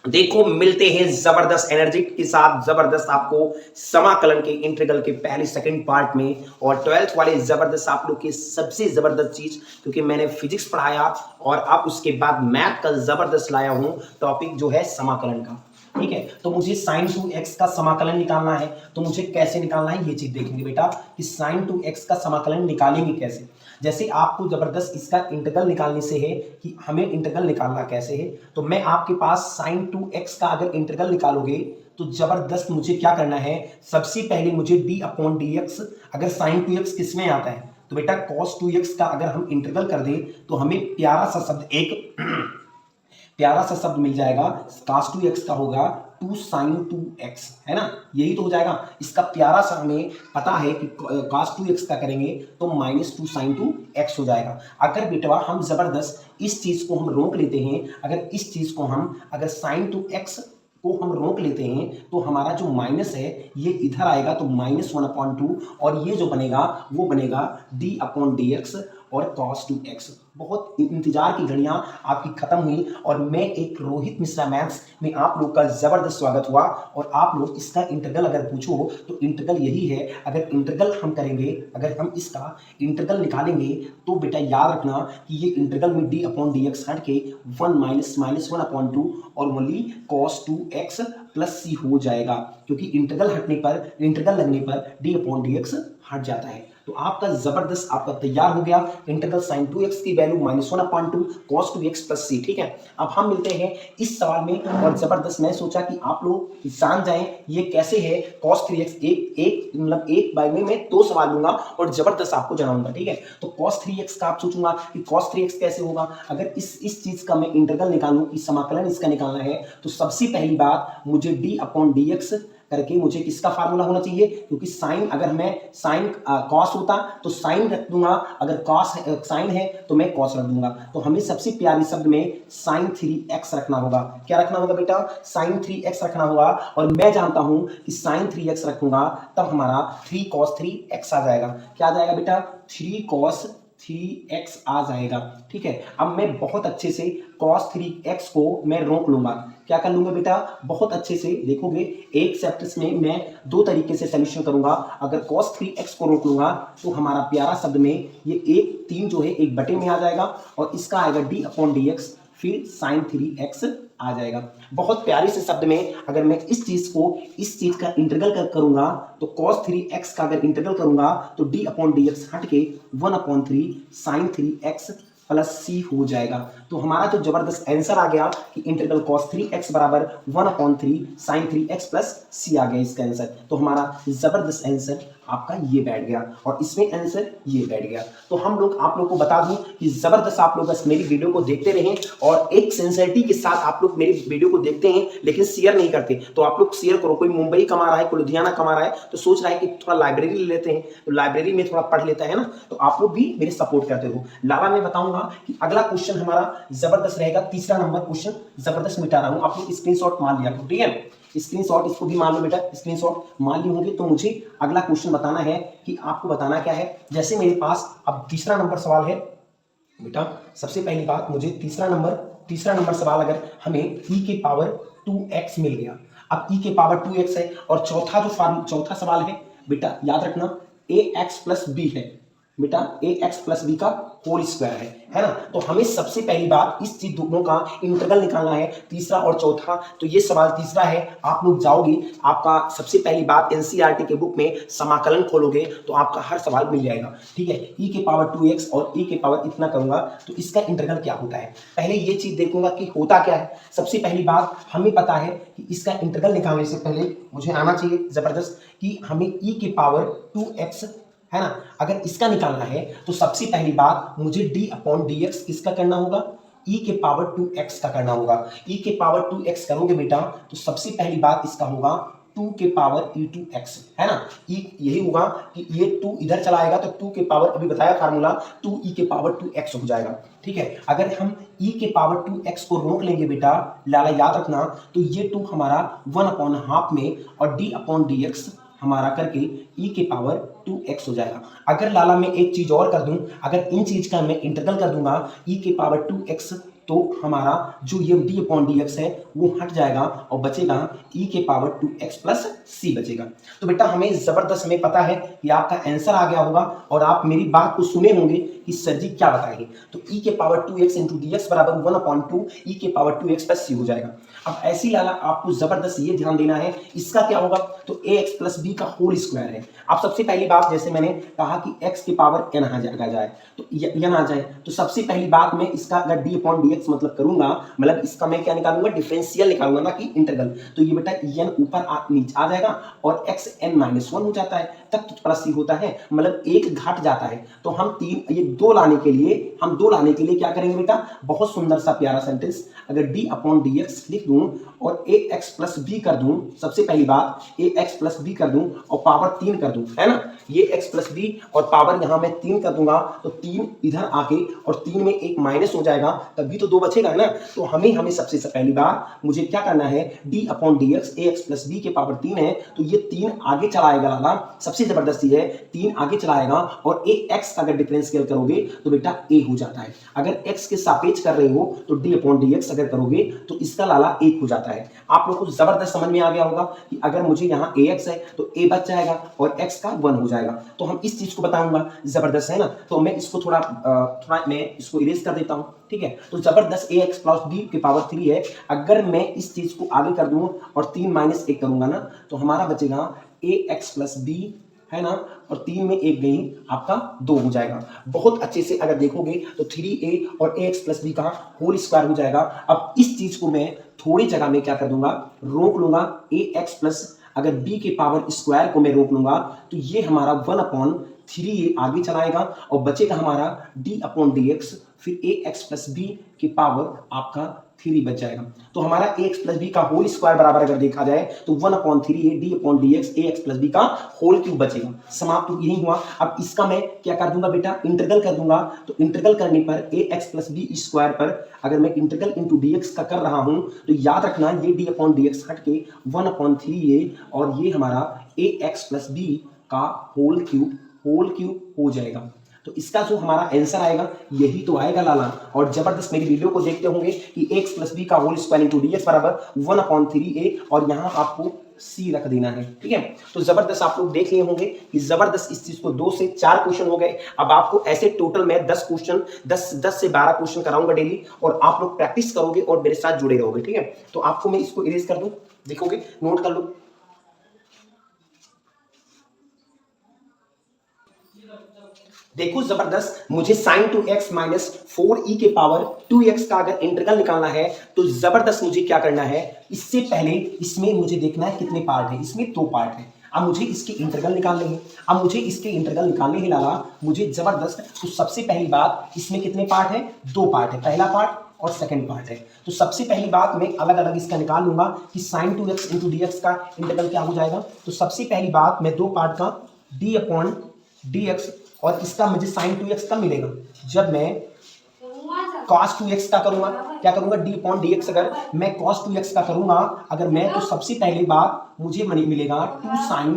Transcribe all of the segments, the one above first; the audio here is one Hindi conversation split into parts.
देखो मिलते हैं जबरदस्त एनर्जी के साथ, जबरदस्त आपको समाकलन के इंटीग्रल के पहले सेकंड पार्ट में, और 12th वाले जबरदस्त आप लोग की सबसे जबरदस्त चीज, क्योंकि मैंने फिजिक्स पढ़ाया और अब उसके बाद मैथ का जबरदस्त लाया हूं टॉपिक जो है समाकलन का। ठीक है, तो मुझे sin टू एक्स का समाकलन निकालना है, तो मुझे कैसे निकालना है ये चीज देखेंगे बेटा कि sin टू एक्स का समाकलन निकालेंगे कैसे। जैसे आपको जबरदस्त इसका इंटीग्रल निकालने से है कि हमें इंटीग्रल निकालना कैसे है, तो मैं आपके पास sin टू एक्स का अगर इंटीग्रल निकालोगे तो जबरदस्त मुझे क्या करना है, सबसे पहले मुझे d अपॉन डी एक्स, अगर sin टू एक्स किस में आता है तो बेटा cos टू एक्स का अगर हम इंटीग्रल कर दें तो हमें प्यारा सा शब्द एक प्यारा सा शब्द मिल जाएगा, cos टू एक्स का होगा 2 sin टू एक्स, है ना, यही तो हो जाएगा। इसका प्यारा सा हमें पता है कि cos टू एक्स का करेंगे तो -2 sin टू एक्स हो जाएगा। अगर बेटवा हम जबरदस्त इस चीज को हम रोक लेते हैं, अगर इस चीज को हम अगर sin टू एक्स को हम रोक लेते हैं तो हमारा जो माइनस है ये इधर आएगा, तो -1/2, और ये जो बनेगा वो बनेगा d अपॉन डी एक्स और cos टू एक्स। बहुत इंतजार की घड़ियां आपकी खत्म हुई और मैं एक रोहित मिश्रा मैथ्स में आप लोग का जबरदस्त स्वागत हुआ। और आप लोग इसका इंटीग्रल अगर पूछो तो इंटीग्रल यही है, अगर इंटीग्रल हम करेंगे, अगर हम इसका इंटीग्रल निकालेंगे तो बेटा याद रखना कि ये इंटीग्रल में d अपॉन डी एक्स हट के 1 - 1/2 और only cos two x plus c हो जाएगा, क्योंकि इंटीग्रल हटने पर, इंटीग्रल लगने पर d अपॉन डी एक्स हट जाता है। तो आपका जबरदस्त आपका तैयार हो गया इंटीग्रल sin टू एक्स की वैल्यू -1/2 cos two x plus c. ठीक है, अब हम मिलते हैं इस सवाल में, और जबरदस्त मैं सोचा कि आप लोग जान जाएं ये कैसे है cos 3x। एक मतलब एक बार में मैं 2 सवाल लूंगा और जबरदस्त आपको जनाऊंगा। ठीक है, तो cos 3x का आप सोचूंगा कि cos 3x कैसे होगा, अगर इस चीज का मैं इंटीग्रल निकालूं कि समाकलन इसका निकालना है, तो सबसे पहली बात मुझे d अपॉन डी एक्स करके मुझे किसका फार्मूला होना चाहिए, क्योंकि साइन, अगर मैं साइन कॉस होता तो साइन रख दूंगा, अगर कॉस साइन है तो मैं कॉस रख दूंगा। तो हमें सबसे प्यारी शब्द में साइन 3x रखना होगा। क्या रखना होगा बेटा, साइन 3x रखना होगा, और मैं जानता हूं कि साइन 3x रखूंगा तब हमारा 3 cos 3x आ जाएगा। क्या आ जाएगा बेटा, 3 cos 3x आ जाएगा। ठीक है, अब मैं बहुत अच्छे से cos 3x को मैं रोक लूंगा। क्या कर लूंगा बेटा, बहुत अच्छे से देखोगे एक चैप्टर्स में मैं 2 तरीके से सॉल्यूशन करूंगा। अगर cos 3x को रोक लूंगा तो हमारा प्यारा शब्द में ये 1/3 जो है 1 बटे में आ जाएगा, और इसका आएगा d अपॉन डी एक्स, फिर sin 3x आ जाएगा। बहुत प्यारे से शब्द में अगर मैं इस चीज का इंटीग्रल करूंगा तो cos 3x का अगर इंटीग्रल करूंगा तो d अपॉन डी एक्स हट के 1/3 sin 3x प्लस सी हो जाएगा। तो हमारा जो जबरदस्त आंसर आ गया कि इंटीग्रल cos 3x बराबर 1/3 sin 3x प्लस सी आ गया इसका आंसर। तो हमारा जबरदस्त आंसर आपका ये बैठ गया, और इसमें आंसर ये बैठ गया। तो हम लोग आप लोग को बता दूं कि जबरदस्त आप लोग बस मेरी वीडियो को देखते रहें, और एक सिंसियरिटी के साथ आप लोग मेरी वीडियो को देखते हैं लेकिन शेयर नहीं करते, तो आप लोग शेयर करो। कोई मुंबई कमा रहा है, कोई लुधियाना कमा रहा है, तो सोच रहा है कि थोड़ा लाइब्रेरी ले लेते हैं, तो लाइब्रेरी में थोड़ा पढ़ लेता है ना, तो आप लोग भी मेरे सपोर्ट करते हो। लावा मैं बताऊंगा कि अगला क्वेश्चन हमारा जबरदस्त रहेगा, तीसरा नंबर क्वेश्चन जबरदस्त मिटा रहा हूं, आप लोग स्क्रीनशॉट मान लिया करो। ठीक है, स्क्रीनशॉट इसको भी मान लो बेटा, स्क्रीनशॉट मान ली होंगे। तो मुझे अगला क्वेश्चन बताना है कि आपको बताना क्या है। जैसे मेरे पास अब तीसरा नंबर सवाल है बेटा, सबसे पहली बात मुझे तीसरा नंबर सवाल अगर हमें e के पावर 2x मिल गया, अब e के पावर 2x है, और चौथा सवाल है बेटा याद रखना ax प्लस b है बेटा, ax प्लस बी का होल स्क्वायर है ना। तो हमें सबसे पहली बात इस चीज दोनों का इंटीग्रल निकालना है, तीसरा और चौथा। तो ये सवाल तीसरा है, आप लोग जाओगे, आपका सबसे पहली बात एनसीईआरटी के बुक में समाकलन खोलोगे तो आपका हर सवाल मिल जाएगा। ठीक है, e के पावर 2x और e के पावर इतना करूंगा तो इसका इंटीग्रल क्या होता है, पहले ये चीज देखूंगा कि होता क्या है। सबसे पहली बात हमें पता है कि इसका इंटीग्रल निकालने से पहले मुझे आना चाहिए जबरदस्त कि हमें e के पावर 2x है ना, अगर इसका निकालना है तो सबसे पहली बात मुझे d अपॉन डी एक्स किसका करना होगा, e के पावर 2x का करना होगा। e के पावर 2x करोगे बेटा तो सबसे पहली बात इसका होगा 2 के पावर e2x, है ना। e यही होगा कि ये 2 इधर चला आएगा तो 2 के पावर, अभी बताया फार्मूला, 2e के पावर 2x हो जाएगा। ठीक है, अगर हम e के पावर 2x को रोक लेंगे बेटा, लाला याद रखना, तो ये 2 हमारा 1/2 में, और d अपॉन डी एक्स हमारा करके e के पावर 2x हो जाएगा। अगर लाला मैं एक चीज और कर दूं, अगर इन चीज का मैं इंटीग्रल कर दूंगा e के पावर 2x तो हमारा जो ये डी अपॉन डी एक्स है वो हट जाएगा और बचेगा e के पावर 2x प्लस सी बचेगा। तो बेटा हमें जबरदस्त, हमें पता है कि आपका आंसर आ गया होगा और आप मेरी बात को सुने होंगे कि सर जी क्या बताएंगे। तो e के power 2x into d x बराबर 1/2 e के पावर 2x प्लस सी हो जाएगा। अब ऐसी लाला आपको जबरदस्त ये ध्यान देना है, इसका क्या होगा, तो ax प्लस बी का होल स्क्वायर है। अब सबसे पहली बात, जैसे मैंने कहा कि x की पावर n आ जाए तो n आ जाए, तो सबसे पहली बात मैं इसका अगर d अपॉन डी एक्स मतलब करूंगा, मतलब इसका मैं क्या निकालूंगा, डिफरेंशियल निकालूंगा ना कि इंटीग्रल। तो ये बेटा n ऊपर नीचे आ जाएगा और x n-1 हो जाता है, तब तो प्लस सी होता है, मतलब एक घट जाता है। तो हम ये दो लाने के लिए क्या करेंगे बेटा, बहुत सुंदर सा प्यारा सेंटेंस, अगर d अपॉन डी एक्स लिख दूं और ax प्लस बी कर दूं, सबसे पहली बात ax प्लस बी कर दूं और पावर 3 कर दूं, है ना, ये x प्लस बी और पावर यहां मैं 3 कर दूंगा, तो 3 इधर आके और 3 में एक माइनस हो जाएगा, तभी तो 2 बचेगा, है ना। तो हमें सबसे पहली बात मुझे क्या करना है, d upon d x ax plus b के पावर 3 है, तो ये 3 आगे चलाएगा लाला, सबसे जबरदस्ती है 3 आगे चलाएगा और ax का अगर डिफरेंशियल करोगे तो बेटा a हो जाता है। अगर x के सापेक्ष कर रहे हो तो d अपॉन डी एक्स अगर करोगे तो इसका लाला 1 हो जाता है। आप लोग को जबरदस्त समझ में आ गया होगा कि अगर मुझे यहाँ ax है तो a बच जाएगा और x का 1 हो जाएगा। तो हम इस चीज को बताऊंगा, जबरदस्त है ना। तो मैं इसको थोड़ा मैं इसको इरेज कर देता हूँ, ठीक है। तो जबरदस्त ax प्लस b की पावर 3 है, अगर मैं इस चीज को आगे कर दूं और 3 माइनस 1 करूंगा ना, तो हमारा बचेगा ax प्लस b, है ना, और 3 में 1 गई, आपका 2 हो जाएगा। बहुत अच्छे से अगर देखोगे तो 3a और ax प्लस b का होल स्क्वायर हो जाएगा। अब इस चीज को मैं थोड़ी जगह में क्या कर दूंगा, रोक लूंगा, ax प्लस अगर b के पावर स्क्वायर को मैं रोक लूंगा तो ये हमारा 1/3a आगे चलाएगा और बचेगा हमारा d अपॉन डी एक्स, फिर ax प्लस b की पावर आपका 3 बच जाएगा। तो हमारा ax प्लस बी का होल स्क्वायर बराबर अगर देखा जाए तो 1/3a d upon d x ax plus b का होल क्यूब बचेगा। समाप्त तो यही हुआ। अब इसका मैं क्या कर दूंगा बेटा, इंटीग्रल कर दूंगा। तो इंटीग्रल करने पर ax प्लस बी स्क्वायर पर अगर मैं इंटीग्रल इंटू डी एक्स का कर रहा हूं तो याद रखना ये d अपॉन डी एक्स हट के 1/3a और ये हमारा ax प्लस बी का होल क्यूब हो जाएगा। तो इसका जो हमारा आंसर आएगा यही तो आएगा लाला। और जबरदस्त मेरी वीडियो को देखते होंगे कि x प्लस बी का whole square into d x बराबर 1/3a और यहाँ आपको c रख देना है, ठीक है। तो जबरदस्त आप लोग देख लिए होंगे कि जबरदस्त इस चीज को 2 से 4 क्वेश्चन हो गए। अब आपको ऐसे टोटल में 10 क्वेश्चन 10 से 12 क्वेश्चन कराऊंगा डेली और आप लोग प्रैक्टिस करोगे और मेरे साथ जुड़े रहोगे, ठीक है। तो आपको मैं इसको इरेज कर दूं, देखोगे, नोट कर लो। देखो जबरदस्त, मुझे sin 2x माइनस 4e के पावर 2x का अगर इंटीग्रल निकालना है तो जबरदस्त मुझे क्या करना है, इससे पहले इसमें मुझे देखना है कितने पार्ट है, इसमें 2 पार्ट है। अब मुझे इसके इंटीग्रल निकालने हैं, अब मुझे इसके इंटीग्रल निकालने ही लाला मुझे जबरदस्त। तो सबसे पहली बात, इसमें कितने पार्ट है, 2 पार्ट है, पहला पार्ट और सेकंड पार्ट है। तो सबसे पहली बात मैं अलग अलग इसका निकाल लूंगा कि sin 2x into d x का इंटीग्रल क्या हो जाएगा। तो सबसे पहली बात मैं 2 पार्ट का d अपॉन डी एक्स और इसका मुझे sin 2x कब मिलेगा, जब मैं cos 2x का करूंगा, क्या करूंगा, d अपॉन डी एक्स अगर मैं cos 2x का करूंगा अगर मैं, तो सबसे पहली बात मुझे मिलेगा 2 sin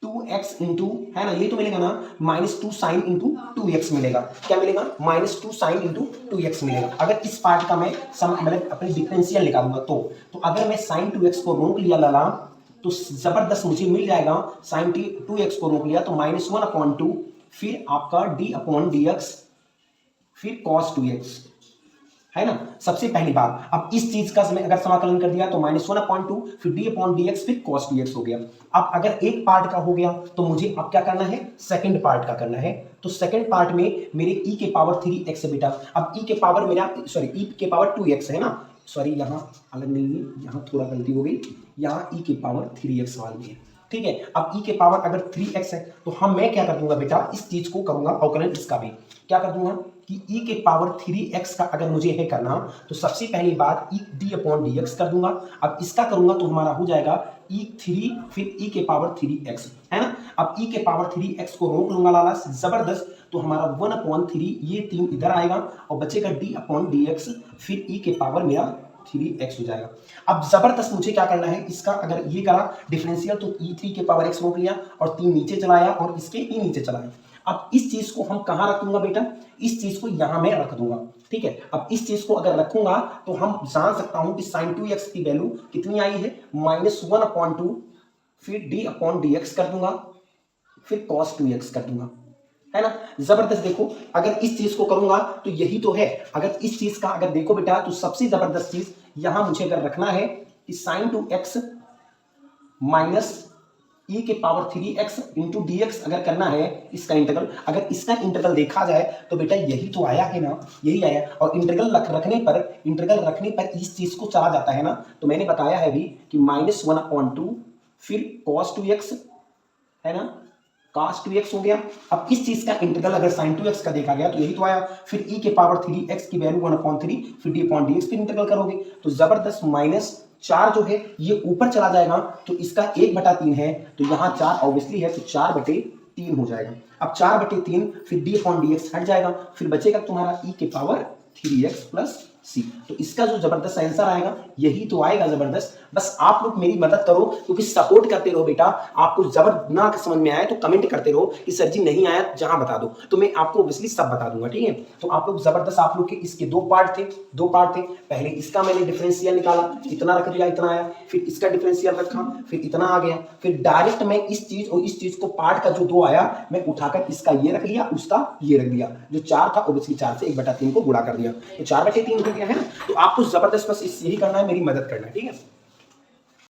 2x इंटू, है ना, ये तो मिलेगा ना, -2 sin इंटू 2x मिलेगा। क्या मिलेगा, -2 sin इंटू 2x मिलेगा। अगर इस पार्ट का मैं मतलब अपने डिफरेंशियल निकालूंगा तो अगर मैं sin 2x को रोक लिया लाला तो जबरदस्त मुझे मिल जाएगा, sin 2x को रोक लिया तो -1/2 फिर आपका d अपॉन डी एक्स फिर cos 2x, है ना, सबसे पहली बात। अब इस चीज का अगर समाकलन कर दिया तो -1/2 फिर d अपॉन डी एक्स फिर cos 2x हो गया। अब अगर एक पार्ट का हो गया तो मुझे अब क्या करना है, सेकंड पार्ट का करना है। तो सेकंड पार्ट में मेरे e के पावर 3x है बेटा। अब e के पावर मेरा e के पावर 2x है ना, सॉरी यहाँ अलग नहीं है, यहाँ थोड़ा गलती हो गई, यहाँ e के पावर 3x वाल में है, ठीक है। अब e के पावर अगर 3x है तो मैं क्या कर दूंगा बेटा, इस चीज को करूंगा अवकलन, इसका भी क्या कर दूंगा कि e के पावर 3x का अगर मुझे है करना तो सबसे पहली बात d अपॉन डी एक्स कर दूंगा। अब इसका करूंगा तो हमारा हो जाएगा e3 फिर e के पावर 3x, है ना। अब e के पावर 3x को रोक लूंगा लाला, जबरदस्त। तो हमारा 1/3 ये 3 इधर आएगा और बचेगा d अपॉन डी एक्स फिर e के पावर मेरा 3x हो जाएगा। अब जबरदस्त मुझे क्या करना है, इसका अगर ये करा डिफरेंशियल तो e3 के पावर x रोक लिया और 3 नीचे चलाया और इसके e नीचे चलाया। अब इस चीज को हम कहां रख दूंगा बेटा, इस चीज को यहां मैं रख दूंगा, ठीक है। अब इस चीज को अगर रखूंगा तो हम जान सकता हूं कि sin 2x की वैल्यू कितनी आई है, -1/2, फिर d/dx कर दूंगा, फिर cos 2x कर दूंगा, है ना। जबरदस्त। देखो अगर इस चीज को करूंगा तो यही तो है। अगर इस चीज का अगर देखो बेटा तो सबसे जबरदस्त चीज यहां मुझे अगर रखना है कि sin 2x माइनस e के पावर 3x इंटू dx अगर करना है इसका इंटीग्रल, अगर इसका इंटीग्रल देखा जाए तो बेटा यही तो आया है ना, यही आया। और इंटीग्रल रखने पर इस चीज को चला जाता है ना, तो मैंने बताया है भी कि -1/2 फिर cos 2x, है ना, cos 2x हो गया। अब इस चीज का इंटीग्रल अगर sin 2x का देखा गया तो यही तो आया, फिर e के पावर 3x की वैल्यू 1/3 फिर d/dx फिर इंटीग्रल करोगे तो जबरदस्त -4 जो है ये ऊपर चला जाएगा तो इसका 1/3 है, तो यहां 4 ऑब्वियसली है तो 4/3 हो जाएगा। अब 4/3 फिर d/dx हट जाएगा, फिर बचेगा तुम्हारा e के पावर 3x प्लस सी। तो इसका जो जबरदस्त आंसर आएगा यही तो आएगा जबरदस्त। बस आप लोग मेरी मदद करो क्योंकि सपोर्ट करते रहो बेटा। आपको जबर ना समझ में आए तो कमेंट करते रहो कि सर जी नहीं आया जहां बता दो, तो मैं आपको ऑब्वियसली सब बता दूंगा, ठीक है। तो आप लोग जबरदस्त, आप लोग के इसके दो पार्ट थे। पहले इसका मैंने डिफरेंशियल निकाला, इतना रख दिया, इतना आया, फिर इसका डिफरेंशियल रखा, फिर इतना आ गया, फिर डायरेक्ट मैं इस चीज और इस चीज को पार्ट का जो 2 आया मैं उठाकर इसका ये रख लिया, उसका ये रख दिया, जो 4 था ऑब्वियसली 4 से 1/3 को गुणा कर दिया तो 4/3 हो गया, है ना। तो आपको जबरदस्त बस यही करना है, मेरी मदद करना है, ठीक है।